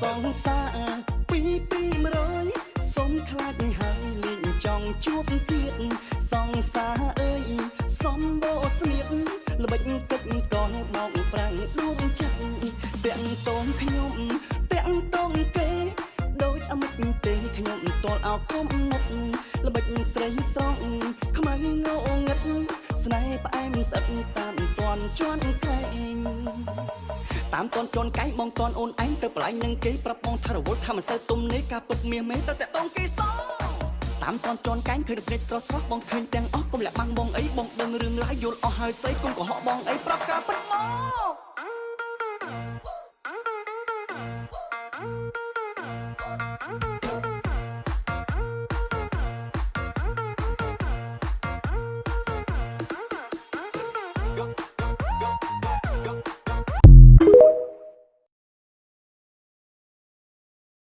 សងសា200សុំខ្លាចហើយលេងចង់ជួបទៀតសងសាអើយសំបោស្នៀតល្បិចទឹកកនបោកប្រាំងដួងចិត្តតាំងតងខ្ញុំតាំងតងគេដូចអមិចទេខ្ញុំតលអោគុំមុខល្បិចស្រីស្រងខ្មៅងងឹតស្នេហ៍ផ្អែមស្អិតតាមតន់ជន់ក្រែងតាមតន់ជន់កែងបងតន់អូនឯងទៅបលែងនឹងគេប្រាប់បងថារវល់ថាមិនសូវទុំនេះការពុតមាសមេទៅតែតងគេសតាមតន់ជន់កែងឃើញតែស្រស់ស្រស់បងឃើញទាំងអស់កុំលាក់បាំងបងអីបងដឹងរឿងរ៉ាវយល់អស់ហើយស្អីគុំកុហកបងអីប្រាប់ការពិតមក